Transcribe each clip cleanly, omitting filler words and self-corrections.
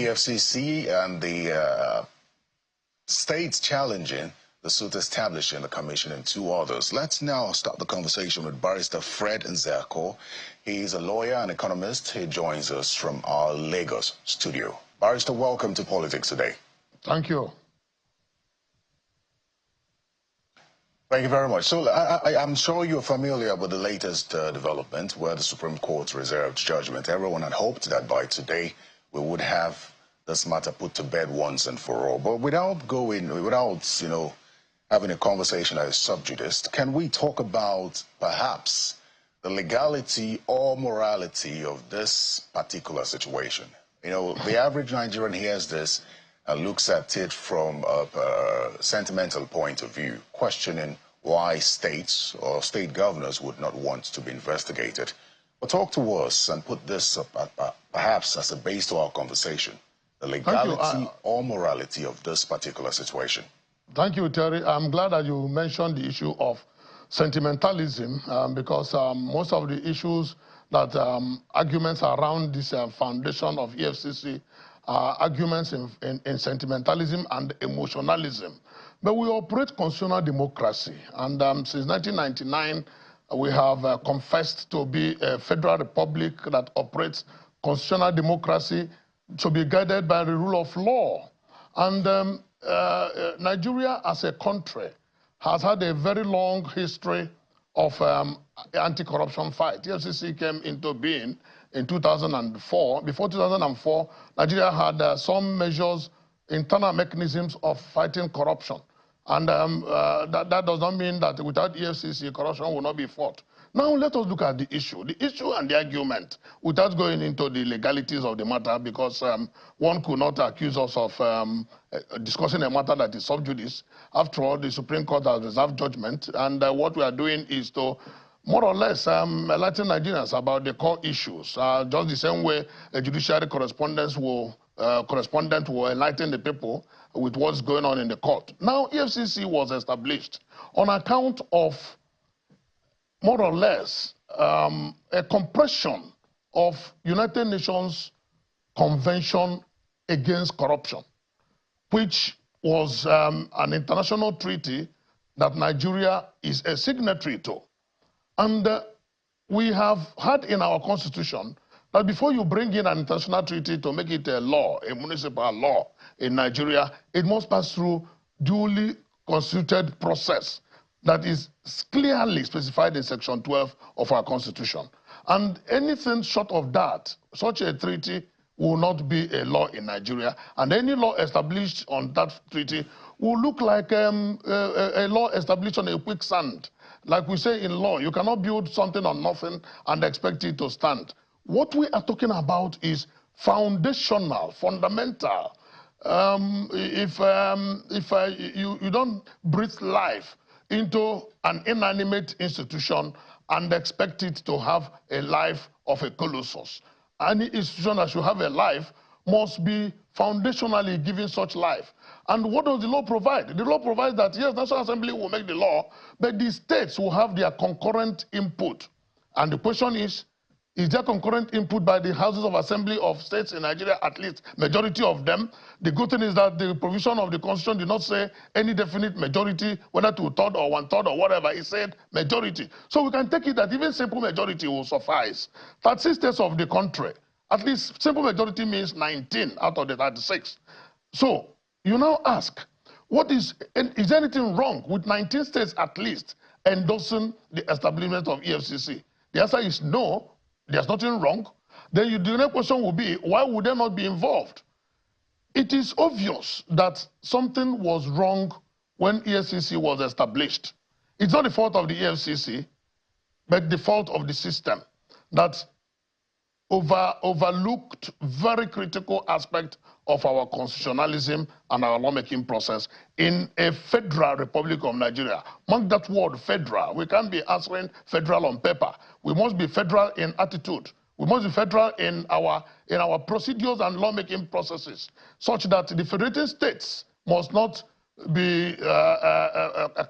EFCC and the states challenging the suit establishing the commission and two others. Let's now start the conversation with Barrister Fred Nzako. He's a lawyer and economist. He joins us from our Lagos studio. Barrister, welcome to Politics Today. Thank you. Thank you very much. So I'm sure you're familiar with the latest development where the Supreme Court reserved judgment. Everyone had hoped that by today we would have this matter put to bed once and for all. But without having a conversation that is sub judice, can we talk about perhaps the legality or morality of this particular situation? You know, the average Nigerian hears this and looks at it from a sentimental point of view, questioning why states or state governors would not want to be investigated. But talk to us and put this up, perhaps as a base to our conversation, the legality or morality of this particular situation. Thank you, Terry. I'm glad that you mentioned the issue of sentimentalism because most of the issues that arguments around this foundation of EFCC are arguments in sentimentalism and emotionalism. But we operate constitutional democracy, and since 1999, we have confessed to be a federal republic that operates constitutional democracy to be guided by the rule of law. And Nigeria as a country has had a very long history of anti-corruption fight. The EFCC came into being in 2004. Before 2004, Nigeria had some measures, internal mechanisms of fighting corruption. And that does not mean that without EFCC, corruption will not be fought. Now let us look at the issue and the argument, without going into the legalities of the matter, because one could not accuse us of discussing a matter that is sub judice. After all, the Supreme Court has reserved judgment, and what we are doing is to more or less enlighten Nigerians about the core issues, just the same way a judiciary correspondent will enlighten the people with what's going on in the court. Now, EFCC was established on account of more or less a compression of United Nations Convention Against Corruption, which was an international treaty that Nigeria is a signatory to. And we have had in our constitution that before you bring in an international treaty to make it a law, a municipal law in Nigeria, it must pass through duly constituted process that is clearly specified in Section 12 of our Constitution. And anything short of that, such a treaty will not be a law in Nigeria, and any law established on that treaty will look like a law established on a quicksand. Like we say in law, you cannot build something on nothing and expect it to stand. What we are talking about is foundational, fundamental. If you don't breathe life into an inanimate institution and expect it to have a life of a colossus. Any institution that should have a life must be foundationally given such life. And what does the law provide? The law provides that, yes, National Assembly will make the law, but the states will have their concurrent input. And the question is there concurrent input by the houses of assembly of states in Nigeria, at least majority of them? The good thing is that the provision of the Constitution did not say any definite majority, whether 2/3 or 1/3 or whatever. It said majority. So we can take it that even simple majority will suffice. 36 states of the country, at least simple majority means 19 out of the 36. So you now ask, is there anything wrong with 19 states at least endorsing the establishment of EFCC? The answer is no. There's nothing wrong. Then the next question will be, why would they not be involved? It is obvious that something was wrong when EFCC was established. It's not the fault of the EFCC, but the fault of the system that overlooked very critical aspect of our constitutionalism and our lawmaking process in a federal republic of Nigeria. Mark that word, federal. We can't be answering federal on paper. We must be federal in attitude. We must be federal in our procedures and lawmaking processes, such that the federated states must not be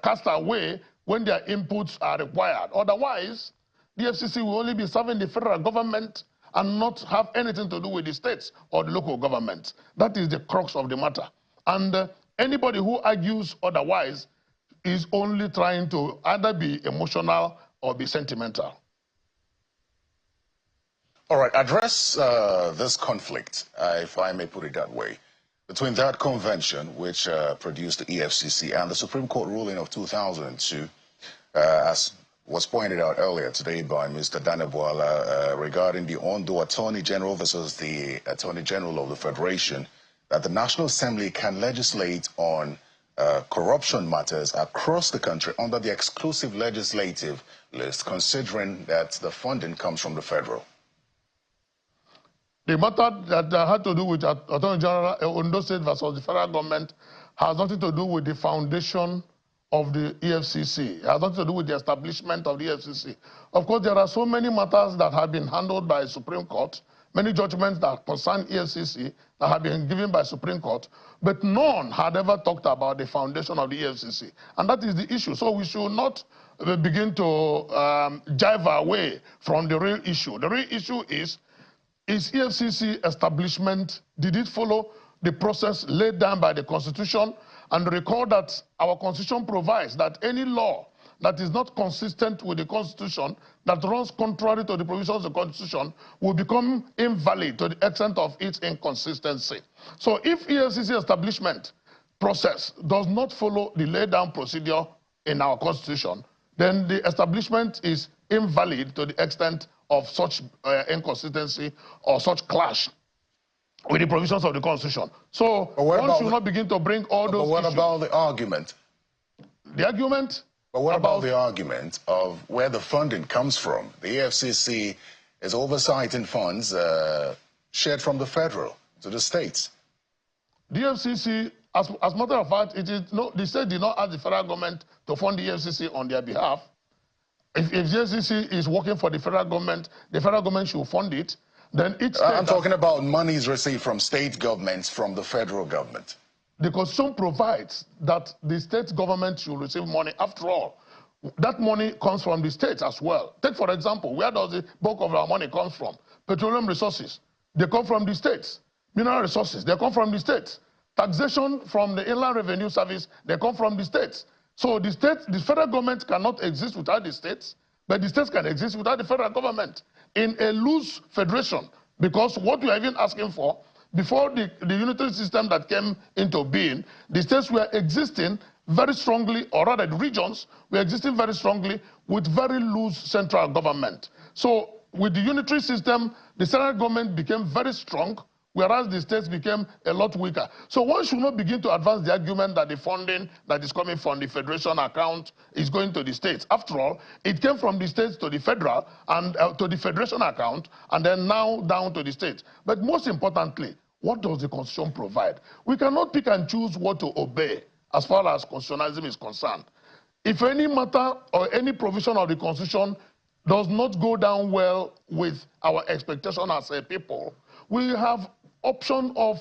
cast away when their inputs are required. Otherwise, the FCC will only be serving the federal government and not have anything to do with the states or the local governments. That is the crux of the matter. And anybody who argues otherwise is only trying to either be emotional or be sentimental. All right, address this conflict, if I may put it that way, between that convention, which produced the EFCC, and the Supreme Court ruling of 2002, as was pointed out earlier today by Mr. Daneboala regarding the Ondo Attorney General versus the Attorney General of the Federation, that the National Assembly can legislate on corruption matters across the country under the exclusive legislative list, considering that the funding comes from the federal. The matter that had to do with Attorney General Ondo State versus the federal government has nothing to do with the foundation of the EFCC. It has nothing to do with the establishment of the EFCC. Of course, there are so many matters that have been handled by the Supreme Court, many judgments that concern EFCC that have been given by Supreme Court, but none had ever talked about the foundation of the EFCC. And that is the issue. So we should not begin to jive away from the real issue. The real issue is EFCC establishment, did it follow the process laid down by the Constitution? And recall that our Constitution provides that any law that is not consistent with the Constitution, that runs contrary to the provisions of the Constitution, will become invalid to the extent of its inconsistency. So if EFCC establishment process does not follow the laid down procedure in our Constitution, then the establishment is invalid to the extent of such inconsistency or such clash with the provisions of the Constitution. So one should not begin to bring all those issues. But what about the argument? The argument? But what about the argument of where the funding comes from? The EFCC is oversighting funds shared from the federal to the states. The EFCC, as a matter of fact, the state did not ask the federal government to fund the EFCC on their behalf. If the EFCC is working for the federal government should fund it. Then each state I'm talking about monies received from state governments from the federal government. The Constitution provides that the state government should receive money. After all, that money comes from the states as well. Take, for example, where does the bulk of our money come from? Petroleum resources, they come from the states. Mineral resources, they come from the states. Taxation from the Inland Revenue Service, they come from the states. So the federal government cannot exist without the states, but the states can exist without the federal government in a loose federation, because what we are even asking for, before the unitary system that came into being, the states were existing very strongly, or rather the regions were existing very strongly with very loose central government. So with the unitary system, the central government became very strong, whereas the states became a lot weaker. So one should not begin to advance the argument that the funding that is coming from the federation account is going to the states. After all, it came from the states to the federal and to the federation account, and then now down to the states. But most importantly, what does the Constitution provide? We cannot pick and choose what to obey as far as constitutionalism is concerned. If any matter or any provision of the Constitution does not go down well with our expectation as a people, we have option of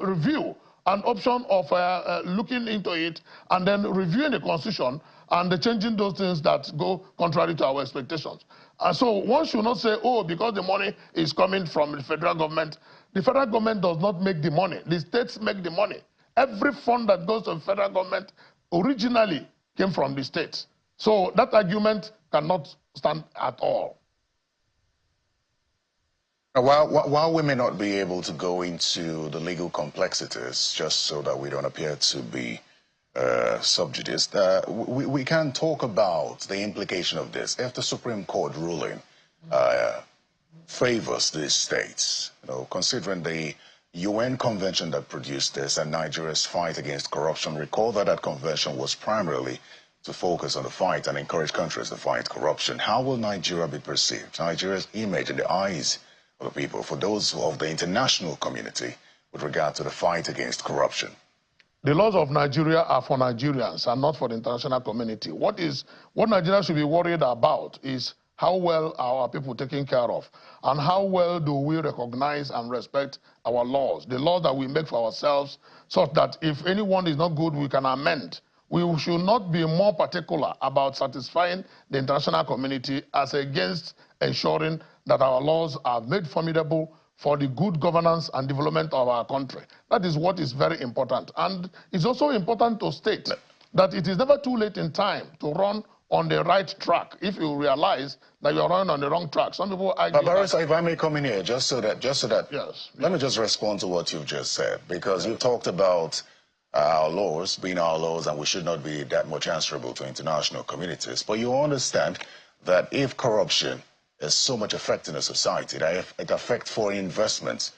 review, an option of looking into it and then reviewing the Constitution and changing those things that go contrary to our expectations. So one should not say, oh, because the money is coming from the federal government does not make the money. The states make the money. Every fund that goes to the federal government originally came from the states. So that argument cannot stand at all. While we may not be able to go into the legal complexities, just so that we don't appear to be subjudice, we can talk about the implication of this. If the Supreme Court ruling favors these states, considering the UN convention that produced this and Nigeria's fight against corruption, recall that that convention was primarily to focus on the fight and encourage countries to fight corruption. How will Nigeria be perceived? Nigeria's image in the eyes of the people, for those of the international community, with regard to the fight against corruption? The laws of Nigeria are for Nigerians and not for the international community. What Nigeria should be worried about is how well are our people taken care of, and how well do we recognize and respect our laws, the laws that we make for ourselves, such that if anyone is not good, we can amend we should not be more particular about satisfying the international community as against ensuring that our laws are made formidable for the good governance and development of our country. That is what is very important. And it's also important to state that it is never too late in time to run on the right track if you realize that you're running on the wrong track. Some people argue. But Barrister, if I may come in here, just so that, yes, let me just respond to what you've just said, because you talked about our laws being our laws and we should not be that much answerable to international communities. But you understand that if corruption is so much affecting a society, that it affects foreign investments.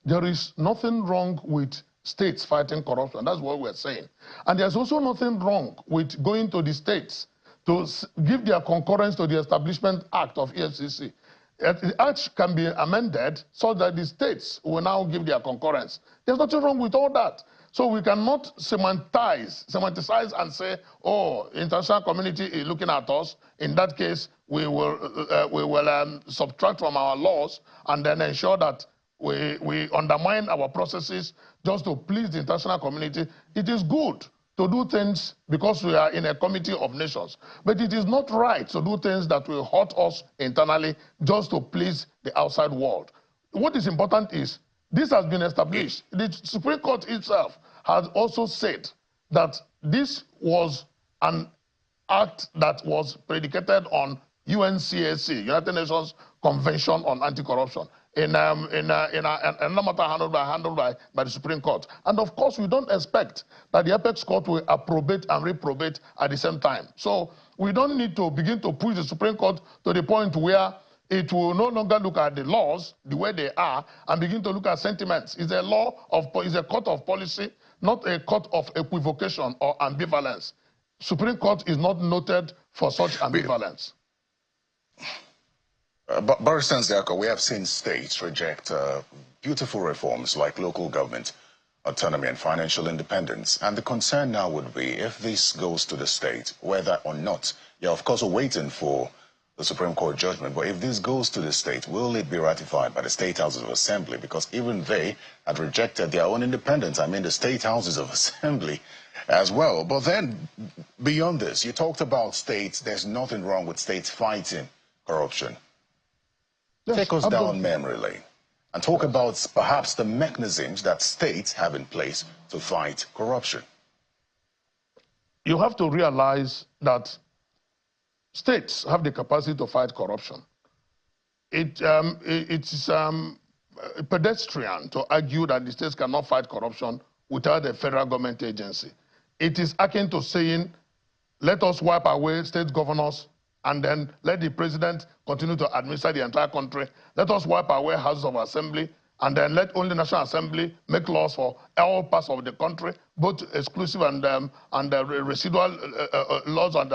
There is nothing wrong with states fighting corruption. That's what we're saying. And there's also nothing wrong with going to the states to give their concurrence to the Establishment Act of EFCC. The act can be amended so that the states will now give their concurrence. There's nothing wrong with all that. So we cannot semanticize and say, oh, international community is looking at us. In that case, we will subtract from our laws and then ensure that we undermine our processes just to please the international community. It is good to do things because we are in a committee of nations. But it is not right to do things that will hurt us internally just to please the outside world. What is important is this has been established. The Supreme Court itself has also said that this was an act that was predicated on UNCAC, United Nations Convention on Anti-Corruption, in a matter handled by the Supreme Court. And of course, we don't expect that the Apex Court will approbate and reprobate at the same time. So we don't need to begin to push the Supreme Court to the point where it will no longer look at the laws the way they are and begin to look at sentiments. It's a court of policy, not a court of equivocation or ambivalence. Supreme Court is not noted for such ambivalence. But Barrister Nzako, we have seen states reject beautiful reforms like local government autonomy and financial independence. And the concern now would be if this goes to the state, whether or not, yeah, of course, we're waiting for the Supreme Court judgment, but if this goes to the state, will it be ratified by the state houses of assembly? Because even they had rejected their own independence. I mean, the state houses of assembly as well. But then, beyond this, you talked about states. There's nothing wrong with states fighting corruption. Yes, take us down memory lane and talk about perhaps the mechanisms that states have in place to fight corruption. You have to realize that states have the capacity to fight corruption. It's pedestrian to argue that the states cannot fight corruption without a federal government agency. It is akin to saying, let us wipe away state governors and then let the president continue to administer the entire country. Let us wipe away houses of assembly and then let only National Assembly make laws for all parts of the country, both exclusive and residual laws on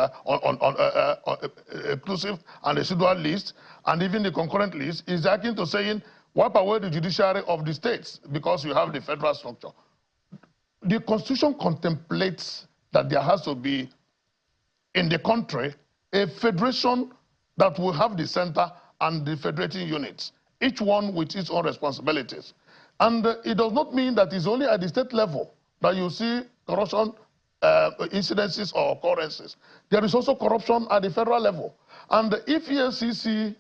exclusive and residual lists, and even the concurrent list, is akin to saying, wipe away the judiciary of the states because you have the federal structure. The Constitution contemplates that there has to be, in the country, a federation that will have the center and the federating units, each one with its own responsibilities. And it does not mean that it's only at the state level that you see corruption incidences or occurrences. There is also corruption at the federal level. And if EFCC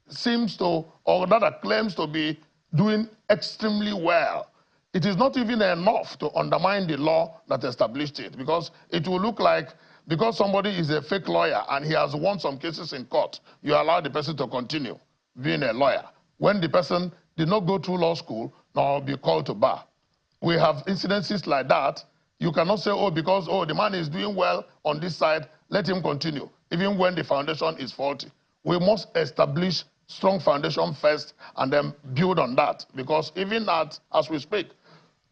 seems to, or rather claims to be doing extremely well, it is not even enough to undermine the law that established it, because it will look like because somebody is a fake lawyer and he has won some cases in court, you allow the person to continue being a lawyer when the person did not go through law school nor be called to bar. We have incidences like that. You cannot say, oh, because, oh, the man is doing well on this side, let him continue, even when the foundation is faulty. We must establish strong foundation first and then build on that, because even as we speak,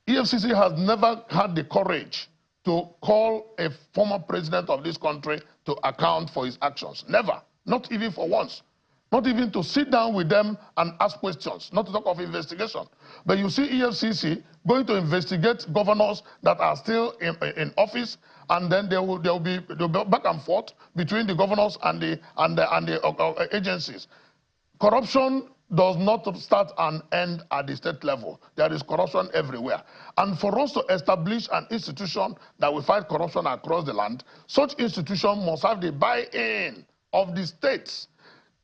EFCC has never had the courage to call a former president of this country to account for his actions. Never, not even for once. Not even to sit down with them and ask questions, not to talk of investigation. But you see EFCC going to investigate governors that are still in office, and then there will be back and forth between the governors and the agencies. Corruption does not start and end at the state level. There is corruption everywhere. And for us to establish an institution that will fight corruption across the land, such institution must have the buy-in of the states.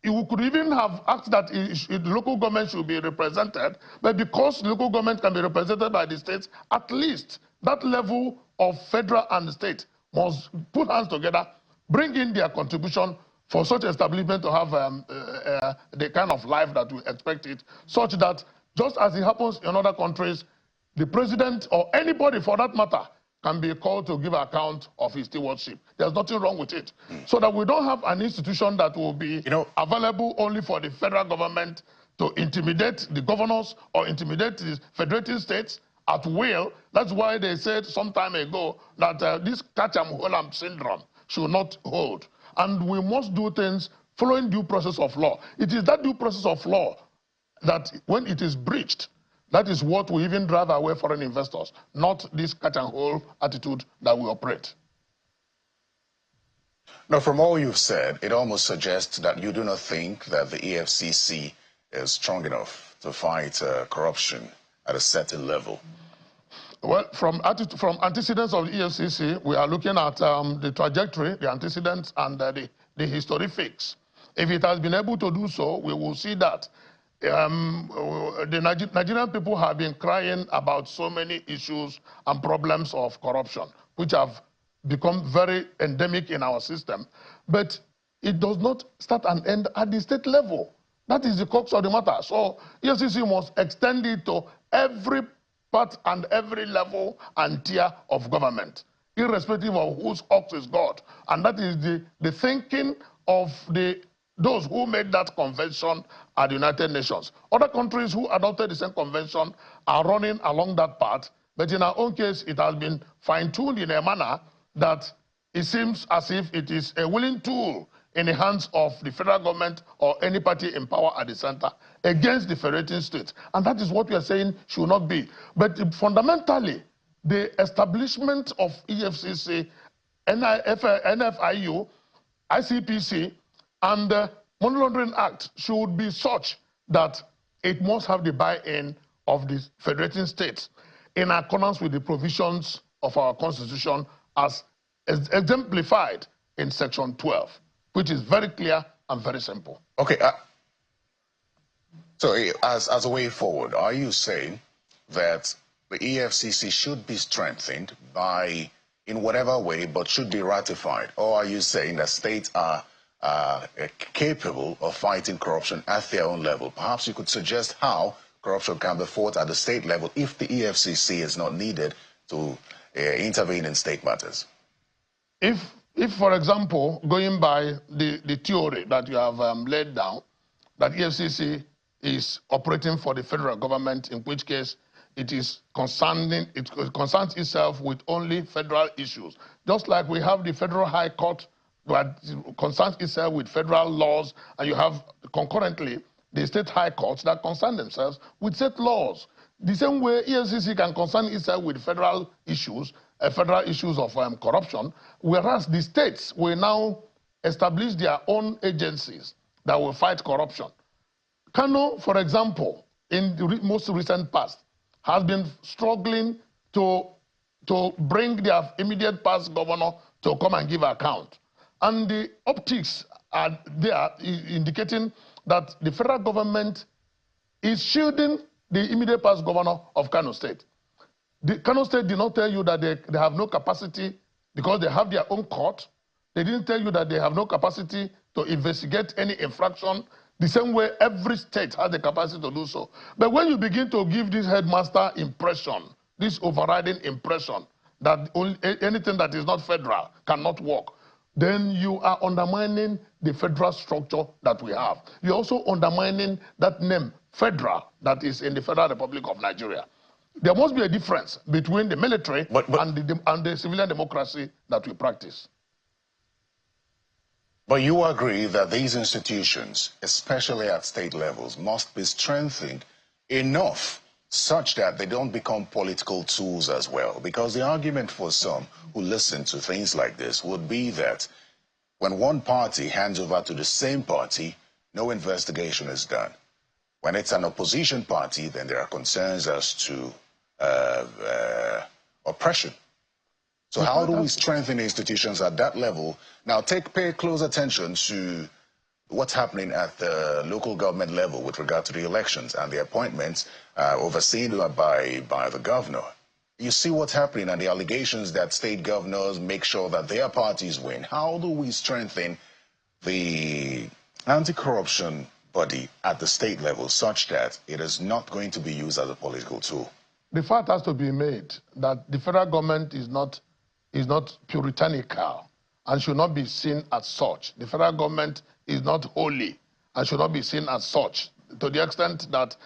You could even have asked that the local government should be represented, but because local government can be represented by the states, at least that level of federal and state must put hands together, bring in their contribution for such establishment to have the kind of life that we expect it, such that just as it happens in other countries, the president or anybody for that matter can be called to give account of his stewardship. There's nothing wrong with it. So that we don't have an institution that will be available only for the federal government to intimidate the governors or intimidate the federating states at will. That's why they said some time ago that this catch-em-hold-em syndrome should not hold. And we must do things following due process of law. It is that due process of law that when it is breached, that is what will even drive away foreign investors, not this catch-and-hold attitude that we operate. Now, from all you've said, it almost suggests that you do not think that the EFCC is strong enough to fight corruption at a certain level. Well, from antecedents of the EFCC, we are looking at the trajectory, the antecedents, and the historics. If it has been able to do so, we will see that the Nigerian people have been crying about so many issues and problems of corruption, which have become very endemic in our system. But it does not start and end at the state level. That is the crux of the matter. So EFCC must extend it to every part and every level and tier of government, irrespective of whose ox is God. And that is the thinking of those who made that convention at the United Nations. Other countries who adopted the same convention are running along that path, but in our own case, it has been fine-tuned in a manner that it seems as if it is a willing tool in the hands of the federal government or any party in power at the center against the federating states. And that is what we are saying should not be. But fundamentally, the establishment of EFCC, NFIU, ICPC, and the Money Laundering Act should be such that it must have the buy-in of the federating states in accordance with the provisions of our Constitution as exemplified in Section 12, which is very clear and very simple. Okay. So as a way forward, are you saying that the EFCC should be strengthened in whatever way, but should be ratified? Or are you saying that states are capable of fighting corruption at their own level? Perhaps you could suggest how corruption can be fought at the state level if the EFCC is not needed to intervene in state matters. If, for example, going by the theory that you have laid down, that EFCC is operating for the federal government, in which case it concerns itself with only federal issues, just like we have the Federal High Court that concerns itself with federal laws, and you have concurrently the state high courts that concern themselves with state laws. The same way EFCC can concern itself with federal issues of corruption, whereas the states will now establish their own agencies that will fight corruption. Kano, for example, in the most recent past, has been struggling to bring their immediate past governor to come and give account. And the optics are there indicating that the federal government is shielding the immediate past governor of Kano State. The Kano State did not tell you that they have no capacity because they have their own court. They didn't tell you that they have no capacity to investigate any infraction, the same way every state has the capacity to do so. But when you begin to give this headmaster impression, this overriding impression that anything that is not federal cannot work, then you are undermining the federal structure that we have. You're also undermining that name, federal, that is in the Federal Republic of Nigeria. There must be a difference between the military and the civilian democracy that we practice. But you agree that these institutions, especially at state levels, must be strengthened enough such that they don't become political tools as well. Because the argument for some who listen to things like this would be that when one party hands over to the same party, no investigation is done. When it's an opposition party, then there are concerns as to oppression. So how do we strengthen institutions at that level? Now, pay close attention to what's happening at the local government level with regard to the elections and the appointments overseen by the governor. You see what's happening and the allegations that state governors make sure that their parties win. How do we strengthen the anti-corruption body at the state level such that it is not going to be used as a political tool? The fact has to be made that the federal government is not puritanical and should not be seen as such. The federal government is not holy and should not be seen as such, to the extent that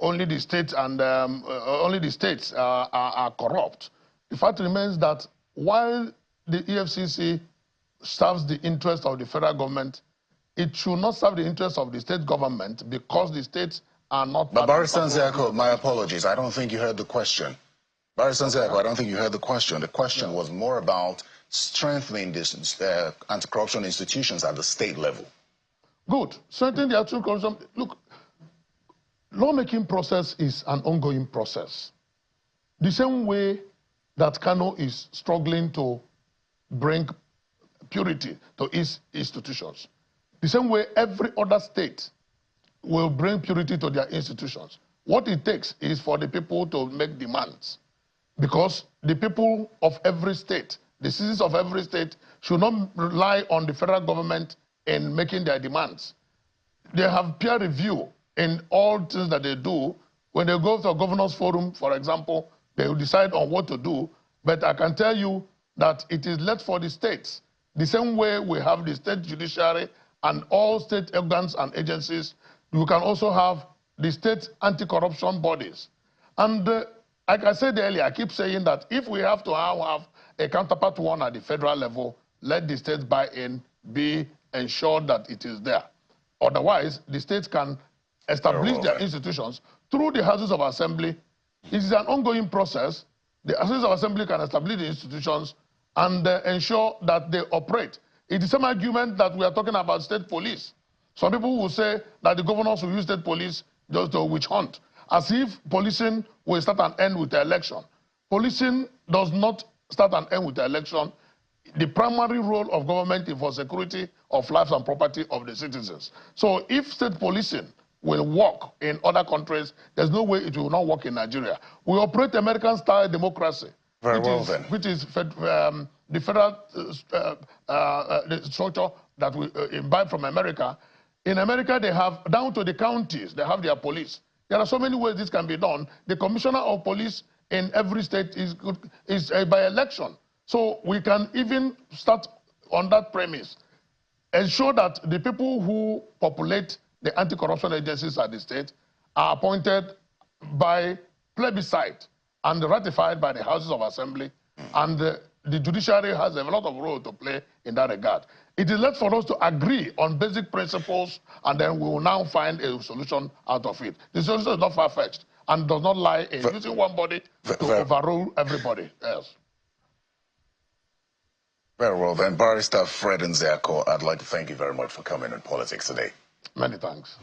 only the states are corrupt. The fact remains that while the EFCC serves the interest of the federal government, it should not serve the interest of the state government because the states are not. But Barrister Nzeko, my apologies, I don't think you heard the question. Barrister Nzeko, I don't think you heard the question. The question was more about strengthening this anti-corruption institutions at the state level. Good. Strengthening the anti-corruption. Look, lawmaking process is an ongoing process. The same way that Kano is struggling to bring purity to its institutions, the same way every other state will bring purity to their institutions. What it takes is for the people to make demands. Because the people of every state, the citizens of every state, should not rely on the federal government in making their demands. They have peer review in all things that they do. When they go to a governor's forum, for example, they will decide on what to do. But I can tell you that it is left for the states. The same way we have the state judiciary and all state organs and agencies, we can also have the state anti-corruption bodies. And like I said earlier, I keep saying that if we have to have a counterpart one at the federal level, let the states buy in, be ensured that it is there. Otherwise, the states can establish their institutions through the Houses of Assembly. It is an ongoing process. The Houses of Assembly can establish the institutions and ensure that they operate. It is the same argument that we are talking about state police. Some people will say that the governors will use state police just to witch hunt, as if policing will start and end with the election. Policing does not start and end with the election. The primary role of government is for security of lives and property of the citizens. So if state policing will work in other countries, there's no way it will not work in Nigeria. We operate American-style democracy. Very well then. Which is the federal the structure that we imbibe from America. In America, they have, down to the counties, they have their police. There are so many ways this can be done. The commissioner of police in every state is by election. So we can even start on that premise. Ensure that the people who populate the anti-corruption agencies at the state are appointed by plebiscite and ratified by the Houses of Assembly. And the judiciary has a lot of role to play in that regard. It is left for us to agree on basic principles, and then we will now find a solution out of it. The solution is not far-fetched and does not lie in using one body to overrule everybody else. Very well then, Barrister Fred Nzeko, I'd like to thank you very much for coming on Politics Today. Many thanks.